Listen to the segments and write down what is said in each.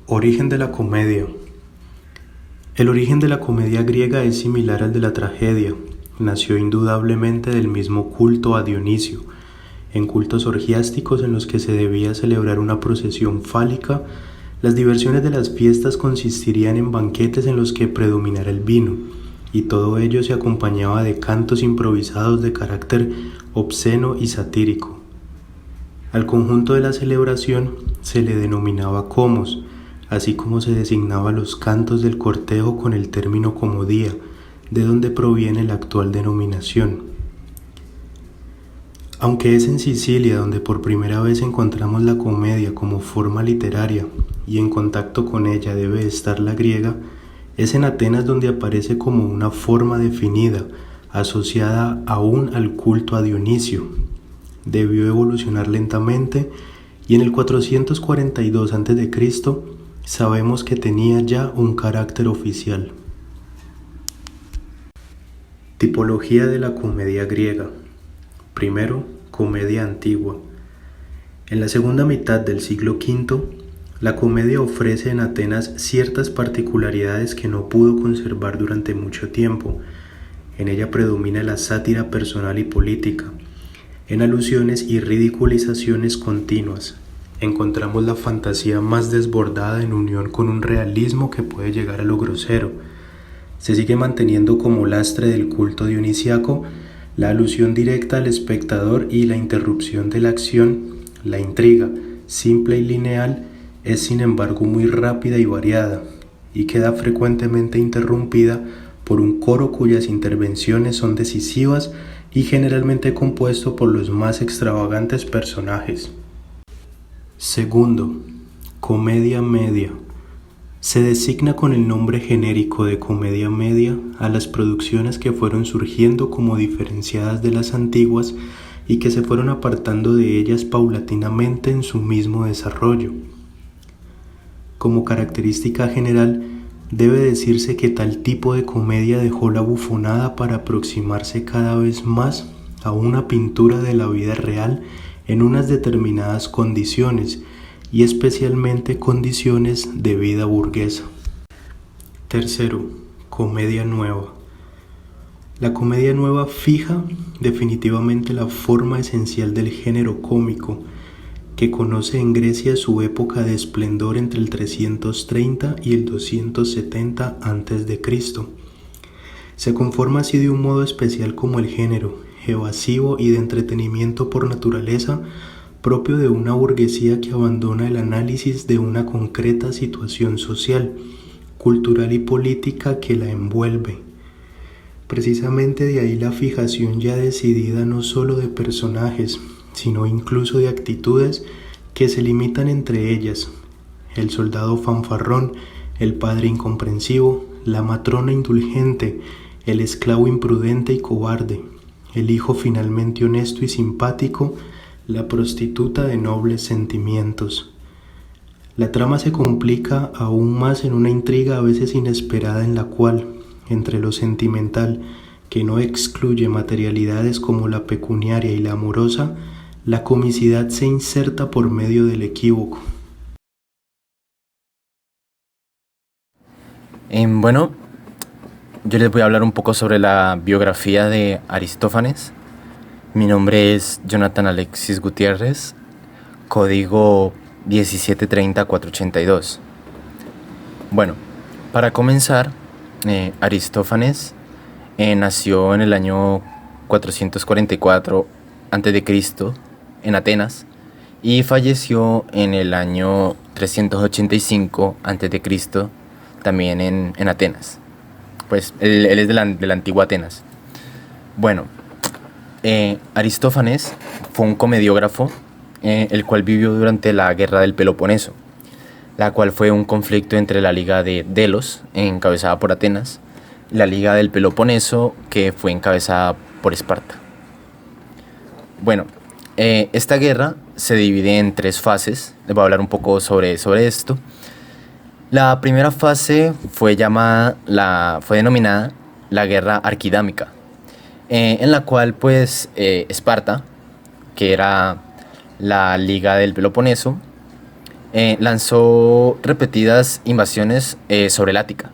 Origen de la comedia. El origen de la comedia griega es similar al de la tragedia. Nació indudablemente del mismo culto a Dionisio, en cultos orgiásticos en los que se debía celebrar una procesión fálica. Las diversiones de las fiestas consistirían en banquetes en los que predominara el vino, y todo ello se acompañaba de cantos improvisados de carácter obsceno y satírico. Al conjunto de la celebración se le denominaba comos, así como se designaba los cantos del cortejo con el término comodía, de donde proviene la actual denominación. Aunque es en Sicilia donde por primera vez encontramos la comedia como forma literaria y en contacto con ella debe estar la griega, es en Atenas donde aparece como una forma definida, asociada aún al culto a Dionisio. Debió evolucionar lentamente y en el 442 a.C. sabemos que tenía ya un carácter oficial. Tipología de la comedia griega. Primero, comedia antigua. En la segunda mitad del siglo V, la comedia ofrece en Atenas ciertas particularidades que no pudo conservar durante mucho tiempo. En ella predomina la sátira personal y política. En alusiones y ridiculizaciones continuas, encontramos la fantasía más desbordada en unión con un realismo que puede llegar a lo grosero. Se sigue manteniendo como lastre del culto dionisiaco la alusión directa al espectador y la interrupción de la acción. La intriga, simple y lineal, es sin embargo muy rápida y variada, y queda frecuentemente interrumpida por un coro cuyas intervenciones son decisivas y generalmente compuesto por los más extravagantes personajes. Segundo, comedia media. Se designa con el nombre genérico de comedia media a las producciones que fueron surgiendo como diferenciadas de las antiguas y que se fueron apartando de ellas paulatinamente en su mismo desarrollo. Como característica general, debe decirse que tal tipo de comedia dejó la bufonada para aproximarse cada vez más a una pintura de la vida real en unas determinadas condiciones, y especialmente condiciones de vida burguesa. Tercero, comedia nueva. La comedia nueva fija definitivamente la forma esencial del género cómico, que conoce en Grecia su época de esplendor entre el 330 y el 270 a.C. Se conforma así de un modo especial como el género, evasivo y de entretenimiento por naturaleza, propio de una burguesía que abandona el análisis de una concreta situación social, cultural y política que la envuelve. Precisamente de ahí la fijación ya decidida no solo de personajes, sino incluso de actitudes que se limitan entre ellas: el soldado fanfarrón, el padre incomprensivo, la matrona indulgente, el esclavo imprudente y cobarde, el hijo finalmente honesto y simpático, la prostituta de nobles sentimientos. La trama se complica aún más en una intriga a veces inesperada en la cual, entre lo sentimental, que no excluye materialidades como la pecuniaria y la amorosa, la comicidad se inserta por medio del equívoco. Bueno, yo les voy a hablar un poco sobre la biografía de Aristófanes. Mi nombre es Jonathan Alexis Gutiérrez, código 1730482. Bueno, para comenzar, Aristófanes nació en el año 444 a.C. en Atenas y falleció en el año 385 a.C. también en Atenas. Pues él es de la antigua Atenas. Bueno, Aristófanes fue un comediógrafo, el cual vivió durante la Guerra del Peloponeso, la cual fue un conflicto entre la Liga de Delos, encabezada por Atenas, y la Liga del Peloponeso, que fue encabezada por Esparta. Bueno, esta guerra se divide en 3 fases. Les voy a hablar un poco sobre esto. La primera fase fue denominada la Guerra Arquidámica, en la cual pues Esparta, que era la Liga del Peloponeso, lanzó repetidas invasiones sobre el Ática,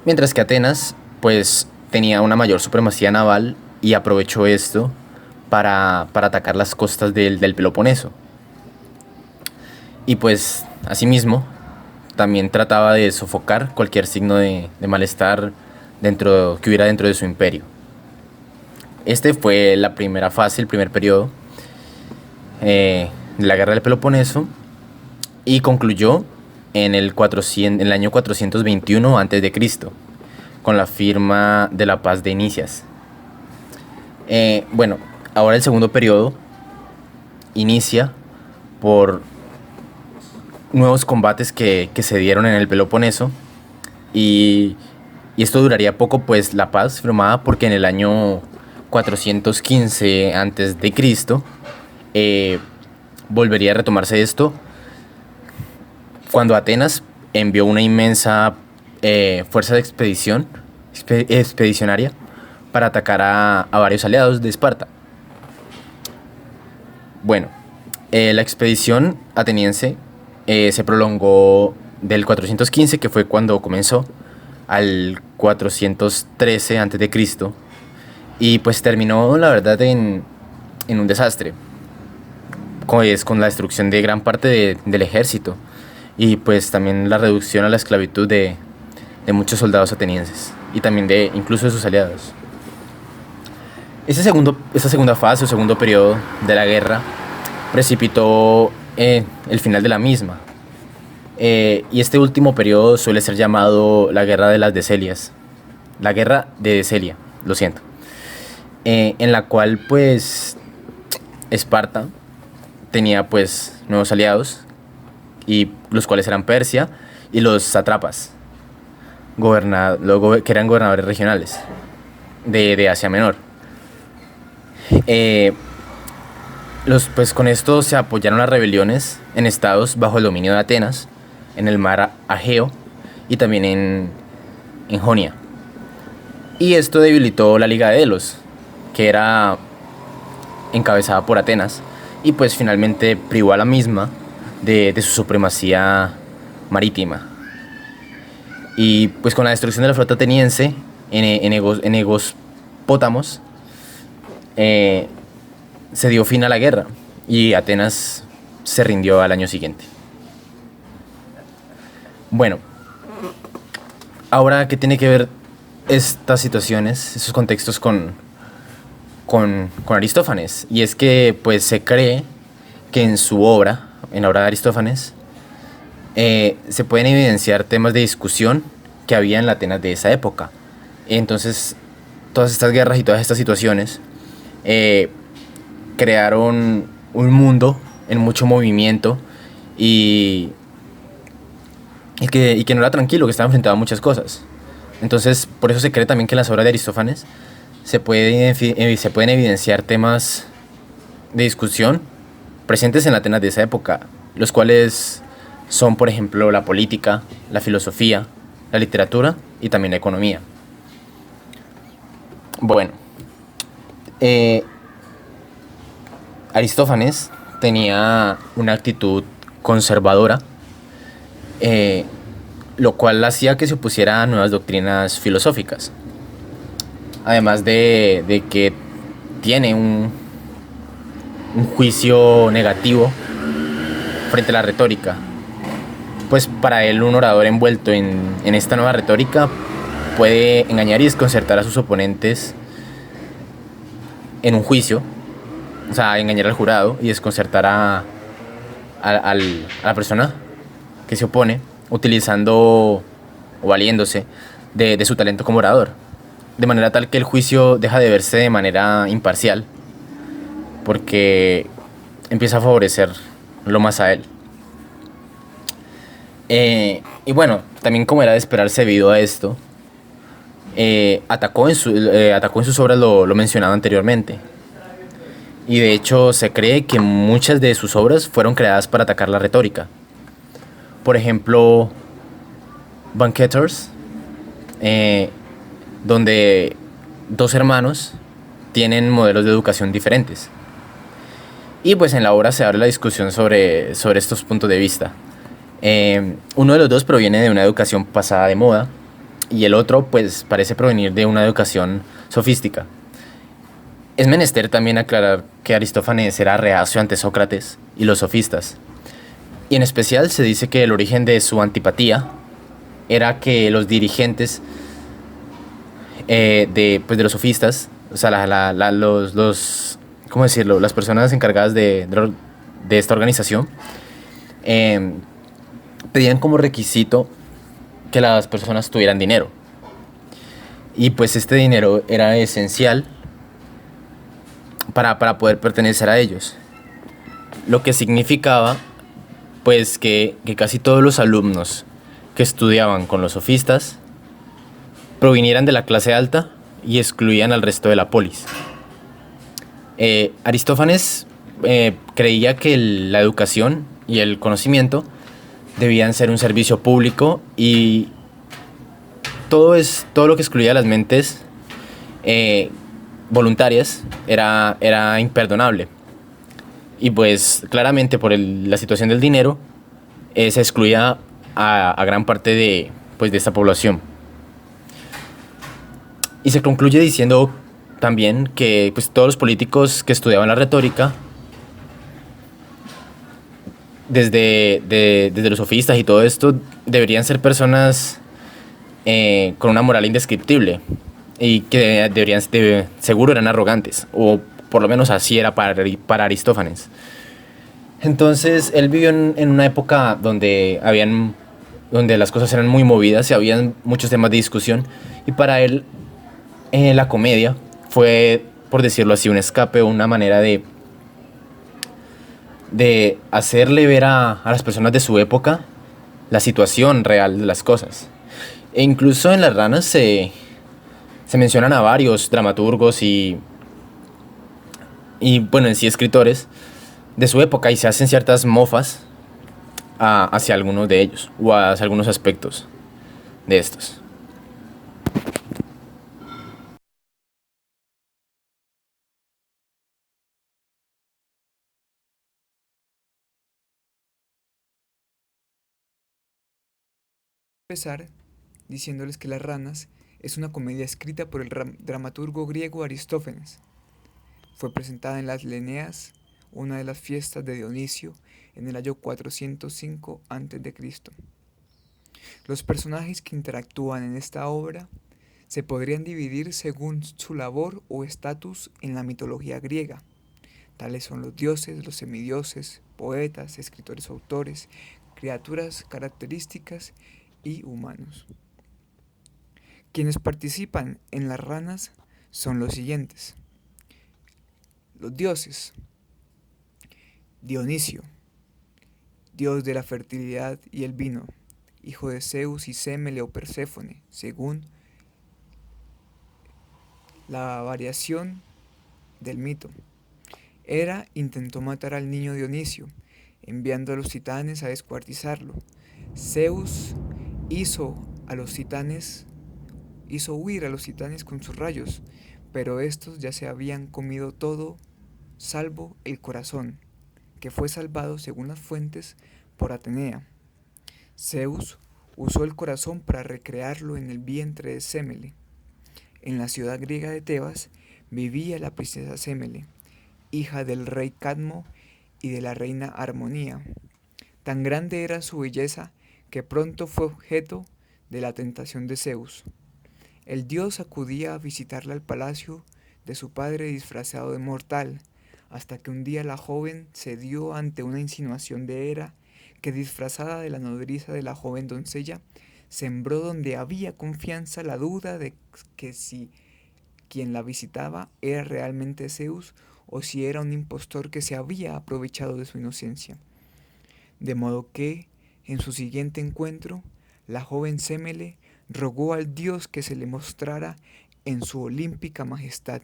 mientras que Atenas pues tenía una mayor supremacía naval y aprovechó esto para atacar las costas del Peloponeso. Y pues asimismo también trataba de sofocar cualquier signo de malestar que hubiera dentro de su imperio. Este fue la primera fase, el primer periodo de la guerra del Peloponeso, y concluyó en el año 421 a.C., con la firma de la paz de Nicias. Bueno, ahora el segundo periodo inicia por nuevos combates que se dieron en el Peloponeso, y esto duraría poco, pues la paz firmada, porque en el año 415 a.C. Volvería a retomarse esto cuando Atenas envió una inmensa fuerza de expedicionaria para atacar a varios aliados de Esparta. Bueno, la expedición ateniense se prolongó del 415, que fue cuando comenzó, al 413 a.C., y pues terminó, la verdad, en un desastre, con la destrucción de gran parte del ejército, y pues también la reducción a la esclavitud de muchos soldados atenienses, y también incluso de sus aliados. Esta segunda fase o segundo periodo de la guerra precipitó el final de la misma. Y este último periodo suele ser llamado la Guerra de las Decelias. La Guerra de Decelia, lo siento. En la cual pues Esparta tenía pues nuevos aliados, y los cuales eran Persia y los sátrapas, que eran gobernadores regionales de Asia Menor. Pues con esto se apoyaron las rebeliones en estados bajo el dominio de Atenas, en el mar Ageo y también en Jonia. Y esto debilitó la Liga de Delos, que era encabezada por Atenas, y pues finalmente privó a la misma de su supremacía marítima. Y pues con la destrucción de la flota ateniense en Egóspótamos, se dio fin a la guerra, y Atenas se rindió al año siguiente. Bueno, ahora, ¿qué tiene que ver estas situaciones, esos contextos con Aristófanes? Y es que pues se cree que en la obra de Aristófanes, se pueden evidenciar temas de discusión que había en la Atenas de esa época. Entonces, todas estas guerras y todas estas situaciones crearon un mundo en mucho movimiento, y que no era tranquilo, que estaba enfrentado a muchas cosas. Entonces, por eso se cree también que en las obras de Aristófanes se pueden evidenciar temas de discusión presentes en la Atenas de esa época, los cuales son, por ejemplo, la política, la filosofía, la literatura y también la economía. Bueno, Aristófanes tenía una actitud conservadora, lo cual hacía que se opusiera a nuevas doctrinas filosóficas. Además de que tiene un juicio negativo frente a la retórica. Pues para él, un orador envuelto en esta nueva retórica puede engañar y desconcertar a sus oponentes en un juicio, o sea, engañar al jurado y desconcertar a la persona que se opone, utilizando o valiéndose de su talento como orador, de manera tal que el juicio deja de verse de manera imparcial, porque empieza a favorecerlo más a él. Y bueno, también, como era de esperarse debido a esto, atacó en sus obras lo mencionado anteriormente. Y de hecho se cree que muchas de sus obras fueron creadas para atacar la retórica. Por ejemplo, Banqueters, donde dos hermanos tienen modelos de educación diferentes. Y pues en la obra se abre la discusión sobre estos puntos de vista. Uno de los dos proviene de una educación pasada de moda y el otro pues parece provenir de una educación sofística. Es menester también aclarar que Aristófanes era reacio ante Sócrates y los sofistas. Y en especial se dice que el origen de su antipatía era que los dirigentes de los sofistas, o sea, ¿cómo decirlo? Las personas encargadas de esta organización, eh, pedían como requisito que las personas tuvieran dinero. Y pues este dinero era esencial para poder pertenecer a ellos. Lo que significaba pues que casi todos los alumnos que estudiaban con los sofistas provinieran de la clase alta y excluían al resto de la polis. Aristófanes creía que la educación y el conocimiento debían ser un servicio público y todo lo que excluía las mentes voluntarias era imperdonable. Y pues claramente por la situación del dinero se excluía a gran parte de esta población. Y se concluye diciendo también que pues, todos los políticos que estudiaban la retórica, desde los sofistas y todo esto, deberían ser personas con una moral indescriptible y que seguro eran arrogantes, o por lo menos así era para Aristófanes. Entonces él vivió en una época donde las cosas eran muy movidas y habían muchos temas de discusión, y para él la comedia fue, por decirlo así, un escape, una manera de hacerle ver a las personas de su época la situación real de las cosas. E incluso en Las Ranas se mencionan a varios dramaturgos y bueno, en sí escritores de su época, y se hacen ciertas mofas hacia algunos de ellos o hacia algunos aspectos de estos. Empezar diciéndoles que Las Ranas es una comedia escrita por el dramaturgo griego Aristófanes. Fue presentada en las Leneas, una de las fiestas de Dionisio, en el año 405 a.C. Los personajes que interactúan en esta obra se podrían dividir según su labor o estatus en la mitología griega. Tales son los dioses, los semidioses, poetas, escritores, autores, criaturas características y humanos. Quienes participan en Las Ranas son los siguientes. Los dioses: Dionisio, dios de la fertilidad y el vino, hijo de Zeus y Semele o Perséfone, según la variación del mito. Hera intentó matar al niño Dionisio, enviando a los titanes a descuartizarlo. Zeus hizo huir a los titanes con sus rayos, pero estos ya se habían comido todo salvo el corazón, que fue salvado, según las fuentes, por Atenea. Zeus usó el corazón para recrearlo en el vientre de Semele. En la ciudad griega de Tebas vivía la princesa Semele, hija del rey Cadmo y de la reina Armonía. Tan grande era su belleza que pronto fue objeto de la tentación de Zeus. El dios acudía a visitarla al palacio de su padre disfrazado de mortal, hasta que un día la joven cedió ante una insinuación de Hera, que disfrazada de la nodriza de la joven doncella, sembró donde había confianza la duda de que si quien la visitaba era realmente Zeus o si era un impostor que se había aprovechado de su inocencia. De modo que, en su siguiente encuentro, la joven Semele rogó al dios que se le mostrara en su olímpica majestad.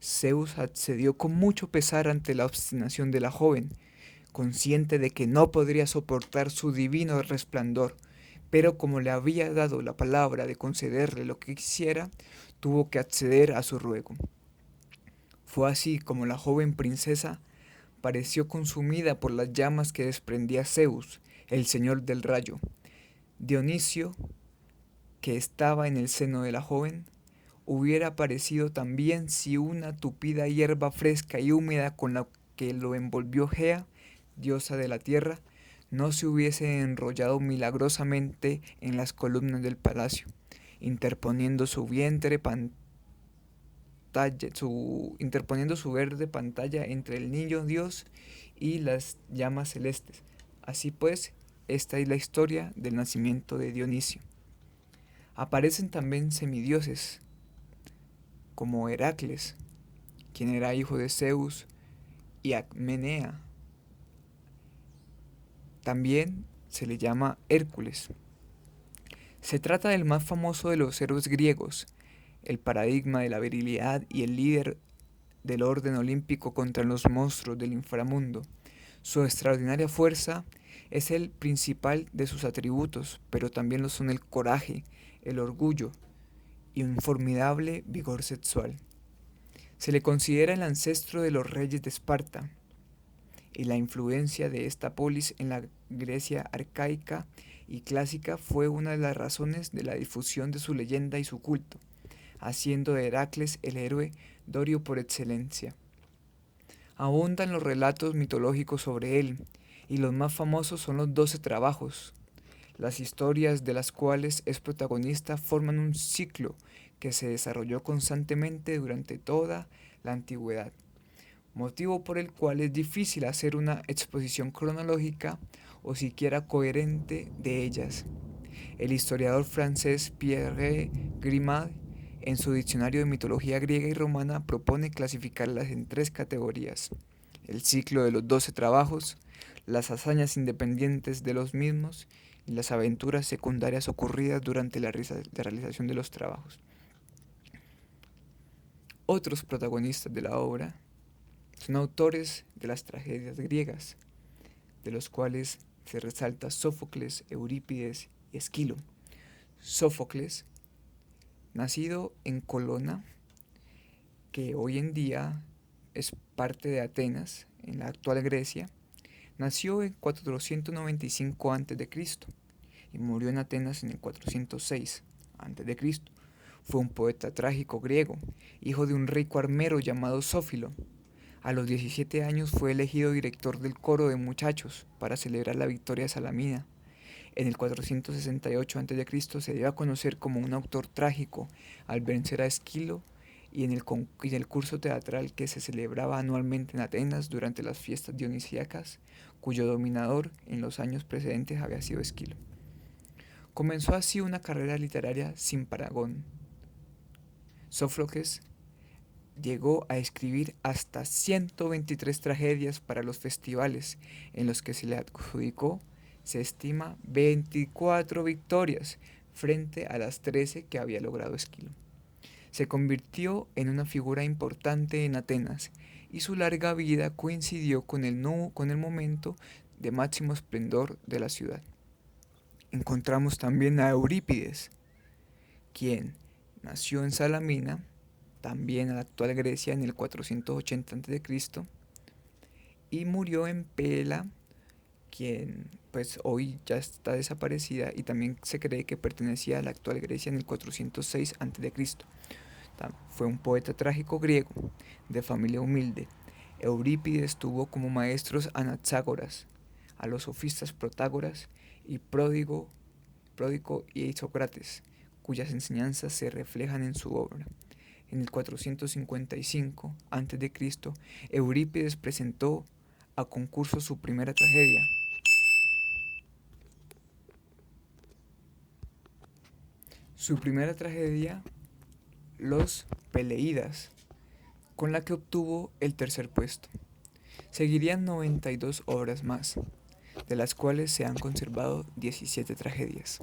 Zeus accedió con mucho pesar ante la obstinación de la joven, consciente de que no podría soportar su divino resplandor, pero como le había dado la palabra de concederle lo que quisiera, tuvo que acceder a su ruego. Fue así como la joven princesa pareció consumida por las llamas que desprendía Zeus, el señor del rayo. Dionisio, que estaba en el seno de la joven, hubiera aparecido también si una tupida hierba fresca y húmeda con la que lo envolvió Gea, diosa de la tierra, no se hubiese enrollado milagrosamente en las columnas del palacio, interponiendo su verde pantalla entre el niño Dios y las llamas celestes. Así pues, esta es la historia del nacimiento de Dionisio. Aparecen también semidioses, como Heracles, quien era hijo de Zeus, y Acmenea. También se le llama Hércules. Se trata del más famoso de los héroes griegos, el paradigma de la virilidad y el líder del orden olímpico contra los monstruos del inframundo. Su extraordinaria fuerza es el principal de sus atributos, pero también lo son el coraje, el orgullo y un formidable vigor sexual. Se le considera el ancestro de los reyes de Esparta, y la influencia de esta polis en la Grecia arcaica y clásica fue una de las razones de la difusión de su leyenda y su culto, haciendo de Heracles el héroe dorio por excelencia. Abundan los relatos mitológicos sobre él, y los más famosos son los 12 trabajos. Las historias de las cuales es protagonista forman un ciclo que se desarrolló constantemente durante toda la antigüedad, motivo por el cual es difícil hacer una exposición cronológica o siquiera coherente de ellas. El historiador francés Pierre Grimard, en su diccionario de mitología griega y romana, propone clasificarlas en 3 categorías: el ciclo de los 12 trabajos, las hazañas independientes de los mismos y las aventuras secundarias ocurridas durante la realización de los trabajos. Otros protagonistas de la obra son autores de las tragedias griegas, de los cuales se resalta Sófocles, Eurípides y Esquilo. Sófocles, nacido en Colona, que hoy en día es parte de Atenas, en la actual Grecia, nació en 495 a.C. y murió en Atenas en el 406 a.C. Fue un poeta trágico griego, hijo de un rico armero llamado Sófilo. A los 17 años fue elegido director del coro de muchachos para celebrar la victoria de Salamina. En el 468 a.C. se dio a conocer como un autor trágico al vencer a Esquilo y en el curso teatral que se celebraba anualmente en Atenas durante las fiestas dionisíacas, cuyo dominador en los años precedentes había sido Esquilo. Comenzó así una carrera literaria sin parangón. Sófocles llegó a escribir hasta 123 tragedias para los festivales, en los que se le adjudicó, se estima, 24 victorias frente a las 13 que había logrado Esquilo. Se convirtió en una figura importante en Atenas y su larga vida coincidió con el momento de máximo esplendor de la ciudad. Encontramos también a Eurípides, quien nació en Salamina, también en la actual Grecia, en el 480 a.C., y murió en Pela, quien pues hoy ya está desaparecida y también se cree que pertenecía a la actual Grecia en el 406 a.C. Fue un poeta trágico griego, de familia humilde. Eurípides tuvo como maestros a Anaxágoras, a los sofistas Protágoras y Pródigo y Sócrates, cuyas enseñanzas se reflejan en su obra. En el 455 a.C., Eurípides presentó a concurso su primera tragedia. Los Peleídas, con la que obtuvo el tercer puesto. Seguirían 92 obras más, de las cuales se han conservado 17 tragedias.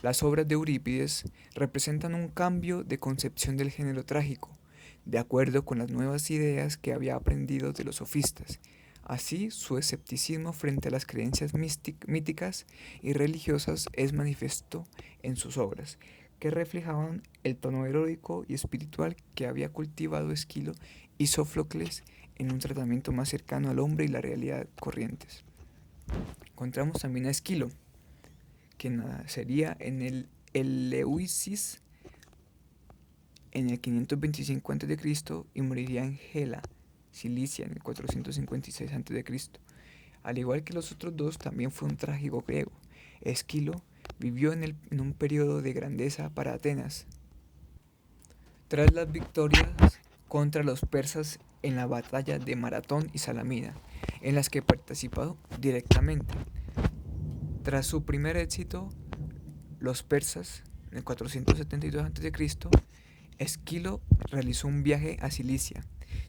Las obras de Eurípides representan un cambio de concepción del género trágico, de acuerdo con las nuevas ideas que había aprendido de los sofistas. Así, su escepticismo frente a las creencias míticas y religiosas es manifiesto en sus obras, que reflejaban el tono heroico y espiritual que había cultivado Esquilo y Sófocles en un tratamiento más cercano al hombre y la realidad corrientes. Encontramos también a Esquilo, que nacería en el Eleusis en el 525 a.C. y moriría en Gela, Cilicia, en el 456 a.C. Al igual que los otros dos, también fue un trágico griego. Esquilo vivió en un periodo de grandeza para Atenas. Tras las victorias contra los persas en la batalla de Maratón y Salamina, en las que participó directamente. Tras su primer éxito, los persas, en el 472 a.C., Esquilo realizó un viaje a Cilicia,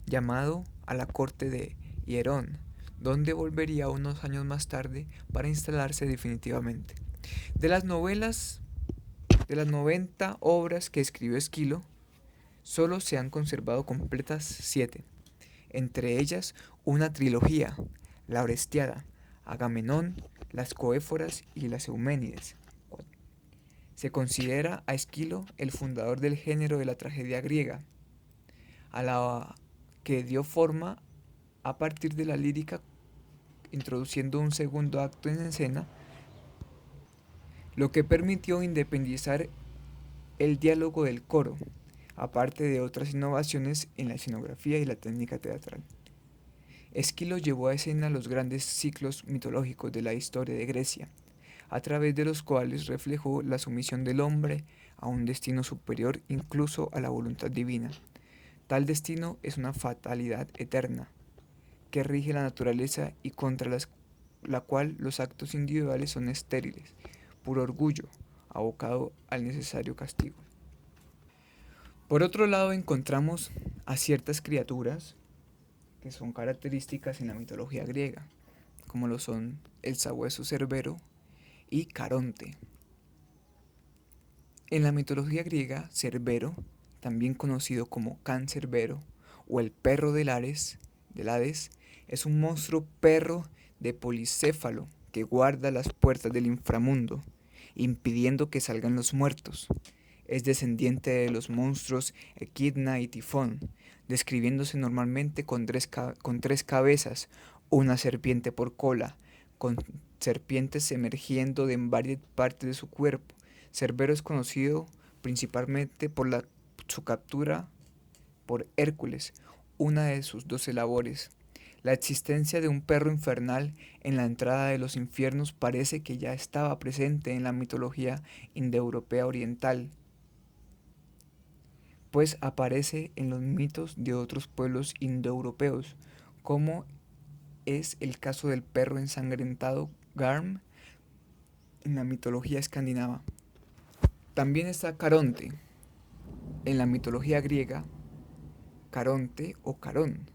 llamado a la corte de Hierón, donde volvería unos años más tarde para instalarse definitivamente. De las 90 obras que escribió Esquilo, solo se han conservado completas 7, entre ellas una trilogía, la Orestiada, Agamenón, las Coéforas y las Euménides. Se considera a Esquilo el fundador del género de la tragedia griega, a la que dio forma a partir de la lírica, introduciendo un segundo acto en escena, lo que permitió independizar el diálogo del coro, aparte de otras innovaciones en la escenografía y la técnica teatral. Esquilo llevó a escena los grandes ciclos mitológicos de la historia de Grecia, a través de los cuales reflejó la sumisión del hombre a un destino superior incluso a la voluntad divina. Tal destino es una fatalidad eterna, que rige la naturaleza y contra la cual los actos individuales son estériles, puro orgullo, abocado al necesario castigo. Por otro lado, encontramos a ciertas criaturas que son características en la mitología griega, como lo son el sabueso Cerbero y Caronte. En la mitología griega, Cerbero, también conocido como Cancerbero o el perro del Hades, es un monstruo perro de policéfalo que guarda las puertas del inframundo, impidiendo que salgan los muertos. Es descendiente de los monstruos Equidna y Tifón, describiéndose normalmente con tres cabezas, una serpiente por cola, con serpientes emergiendo de varias partes de su cuerpo. Cerbero es conocido principalmente por su captura por Hércules, una de sus 12 labores. La existencia de un perro infernal en la entrada de los infiernos parece que ya estaba presente en la mitología indoeuropea oriental, pues aparece en los mitos de otros pueblos indoeuropeos, como es el caso del perro ensangrentado Garm en la mitología escandinava. También está Caronte. En la mitología griega, Caronte o Carón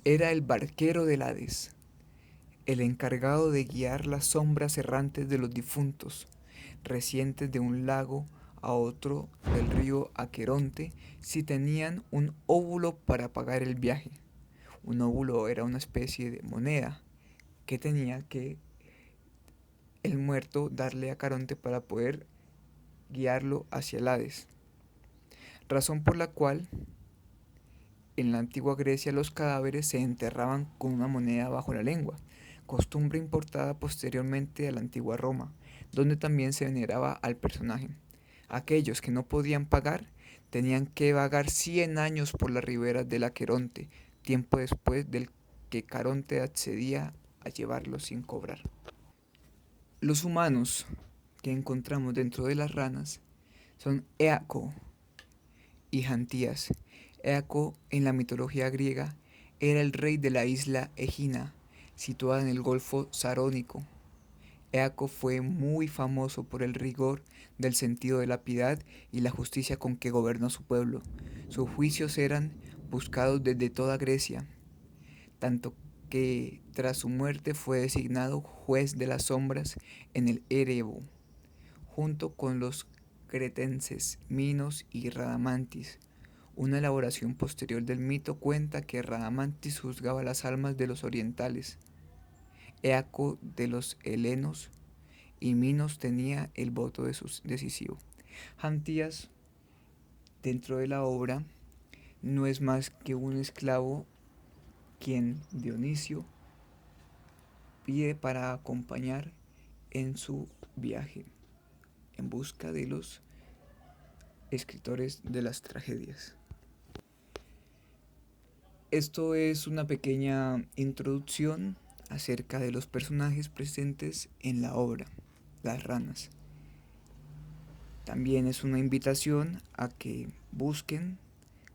era el barquero del Hades, el encargado de guiar las sombras errantes de los difuntos, recientes de un lago a otro del río Aqueronte, si tenían un óvulo para pagar el viaje. Un óvulo era una especie de moneda que tenía que el muerto darle a Caronte para poder guiarlo hacia el Hades. Razón por la cual en la antigua Grecia los cadáveres se enterraban con una moneda bajo la lengua, costumbre importada posteriormente a la antigua Roma, donde también se veneraba al personaje. Aquellos que no podían pagar tenían que vagar 100 años por las riberas del Aqueronte, tiempo después del que Caronte accedía a llevarlos sin cobrar. Los humanos que encontramos dentro de las ranas son Éaco y Jantías. Éaco en la mitología griega era el rey de la isla Egina, situada en el Golfo Sarónico. Éaco fue muy famoso por el rigor del sentido de la piedad y la justicia con que gobernó su pueblo. Sus juicios eran buscados desde toda Grecia, tanto que tras su muerte fue designado juez de las sombras en el Erebo, junto con los cretenses Minos y Radamantis. Una elaboración posterior del mito cuenta que Radamantis juzgaba las almas de los orientales, Éaco de los helenos, y Minos tenía el voto decisivo. Jantías, dentro de la obra, no es más que un esclavo quien Dionisio pide para acompañar en su viaje en busca de los escritores de las tragedias. Esto es una pequeña introducción acerca de los personajes presentes en la obra, Las Ranas. También es una invitación a que busquen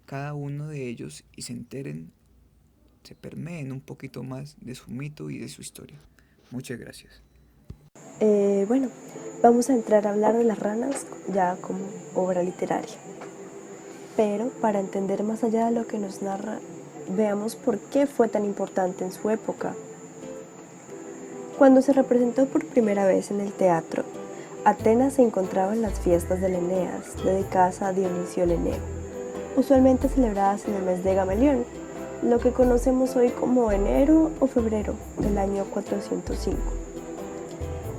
cada uno de ellos y se enteren, se permeen un poquito más de su mito y de su historia. Muchas gracias. Bueno, vamos a entrar a hablar de Las Ranas ya como obra literaria. Pero para entender más allá de lo que nos narra, veamos por qué fue tan importante en su época. Cuando se representó por primera vez en el teatro, Atenas se encontraba en las fiestas del Eneas, dedicadas a Dionisio el Eneo, usualmente celebradas en el mes de Gamaliel, lo que conocemos hoy como enero o febrero del año 405.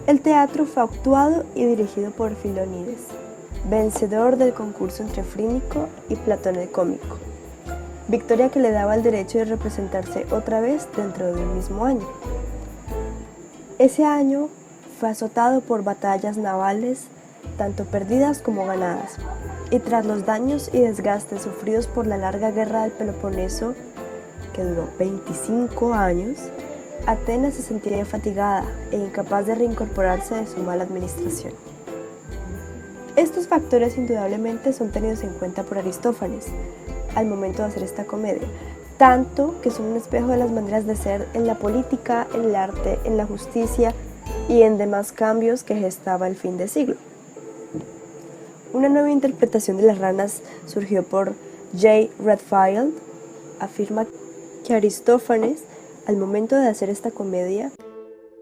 El teatro fue actuado y dirigido por Filonides, vencedor del concurso entre Frínico y Platón el Cómico, victoria que le daba el derecho de representarse otra vez dentro de un mismo año. Ese año fue azotado por batallas navales, tanto perdidas como ganadas, y tras los daños y desgastes sufridos por la larga guerra del Peloponeso, que duró 25 años, Atenas se sentía fatigada e incapaz de reincorporarse de su mala administración. Estos factores indudablemente son tenidos en cuenta por Aristófanes al momento de hacer esta comedia, tanto que son un espejo de las maneras de ser en la política, en el arte, en la justicia y en demás cambios que gestaba el fin de siglo. Una nueva interpretación de Las Ranas surgió por J. Redfield. Afirma que Aristófanes, al momento de hacer esta comedia,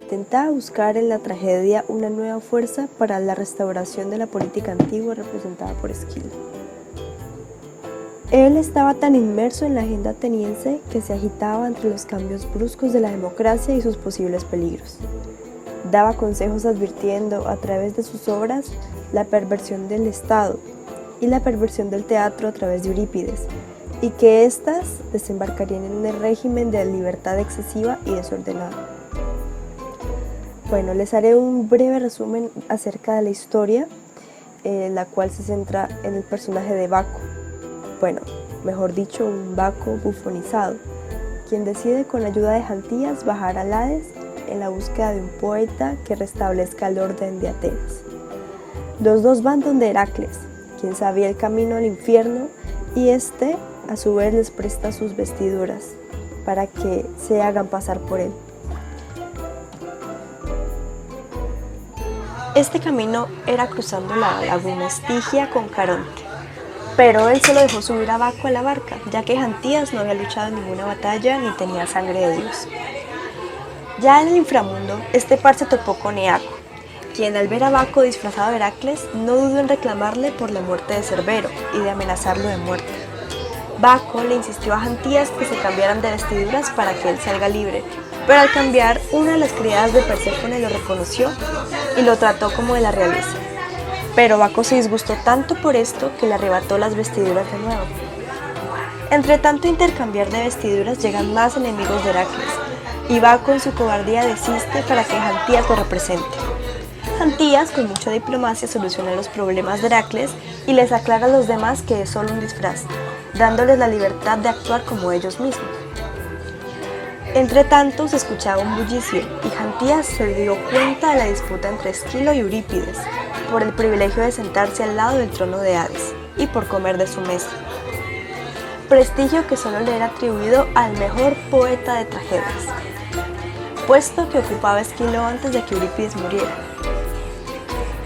intentaba buscar en la tragedia una nueva fuerza para la restauración de la política antigua representada por Esquilo. Él estaba tan inmerso en la agenda ateniense que se agitaba entre los cambios bruscos de la democracia y sus posibles peligros. Daba consejos advirtiendo a través de sus obras la perversión del Estado y la perversión del teatro a través de Eurípides, y que éstas desembarcarían en un régimen de libertad excesiva y desordenada. Bueno, les haré un breve resumen acerca de la historia, la cual se centra en el personaje de Baco. Bueno, mejor dicho, un Baco bufonizado, quien decide con la ayuda de Jantías bajar al Hades en la búsqueda de un poeta que restablezca el orden de Atenas. Los dos van donde Heracles, quien sabía el camino al infierno, y este a su vez les presta sus vestiduras para que se hagan pasar por él. Este camino era cruzando la laguna Estigia con Caronte, pero él solo dejó subir a Baco a la barca, ya que Jantías no había luchado en ninguna batalla ni tenía sangre de Dios. Ya en el inframundo, este par se topó con Eaco, quien al ver a Baco disfrazado de Heracles no dudó en reclamarle por la muerte de Cerbero y de amenazarlo de muerte. Baco le insistió a Jantías que se cambiaran de vestiduras para que él salga libre, pero al cambiar, una de las criadas de Perséfone lo reconoció y lo trató como de la realeza. Pero Baco se disgustó tanto por esto que le arrebató las vestiduras de nuevo. Entre tanto intercambiar de vestiduras llegan más enemigos de Heracles, y Baco en su cobardía desiste para que Jantías lo represente. Jantías, con mucha diplomacia, soluciona los problemas de Heracles y les aclara a los demás que es solo un disfraz, dándoles la libertad de actuar como ellos mismos. Entre tanto, se escuchaba un bullicio y Jantías se dio cuenta de la disputa entre Esquilo y Eurípides por el privilegio de sentarse al lado del trono de Hades y por comer de su mesa, prestigio que solo le era atribuido al mejor poeta de tragedias, puesto que ocupaba Esquilo antes de que Eurípides muriera.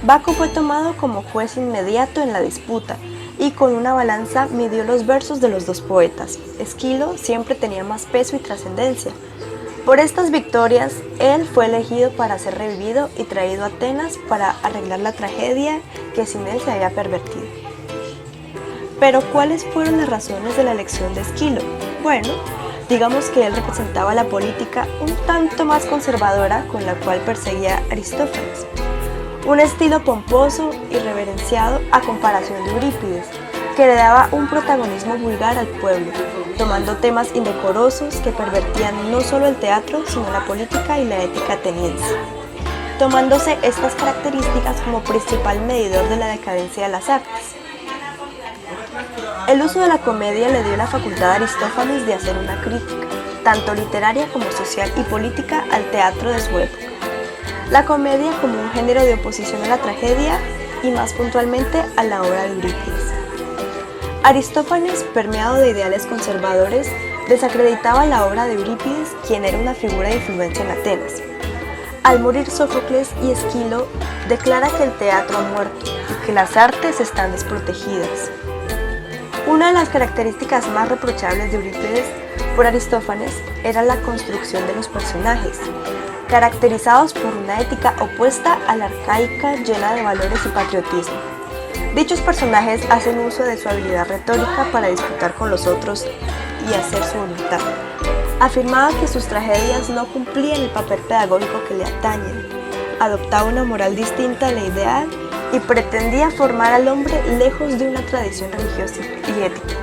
Baco fue tomado como juez inmediato en la disputa y con una balanza midió los versos de los dos poetas. Esquilo siempre tenía más peso y trascendencia. Por estas victorias, él fue elegido para ser revivido y traído a Atenas para arreglar la tragedia que sin él se había pervertido. Pero, ¿cuáles fueron las razones de la elección de Esquilo? Bueno, digamos que él representaba la política un tanto más conservadora con la cual perseguía Aristófanes. Un estilo pomposo y reverenciado a comparación de Eurípides, que le daba un protagonismo vulgar al pueblo, tomando temas indecorosos que pervertían no solo el teatro, sino la política y la ética ateniense, tomándose estas características como principal medidor de la decadencia de las artes. El uso de la comedia le dio la facultad a Aristófanes de hacer una crítica, tanto literaria como social y política, al teatro de su época. La comedia como un género de oposición a la tragedia y más puntualmente a la obra de Eurípides. Aristófanes, permeado de ideales conservadores, desacreditaba la obra de Eurípides, quien era una figura de influencia en Atenas. Al morir Sófocles y Esquilo, declara que el teatro ha muerto y que las artes están desprotegidas. Una de las características más reprochables de Eurípides por Aristófanes era la construcción de los personajes, caracterizados por una ética opuesta a la arcaica, llena de valores y patriotismo. Dichos personajes hacen uso de su habilidad retórica para disputar con los otros y hacer su voluntad. Afirmaba que sus tragedias no cumplían el papel pedagógico que le atañe, adoptaba una moral distinta a la ideal y pretendía formar al hombre lejos de una tradición religiosa y ética.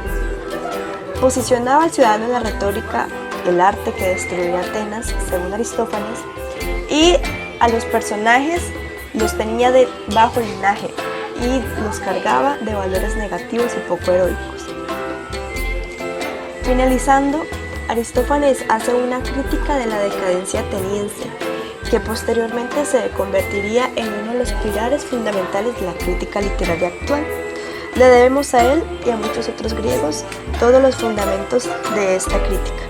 Posicionaba al ciudadano en la retórica, el arte que destruía Atenas, según Aristófanes, y a los personajes los tenía de bajo linaje y los cargaba de valores negativos y poco heroicos. Finalizando, Aristófanes hace una crítica de la decadencia ateniense, que posteriormente se convertiría en uno de los pilares fundamentales de la crítica literaria actual. Le debemos a él y a muchos otros griegos todos los fundamentos de esta crítica.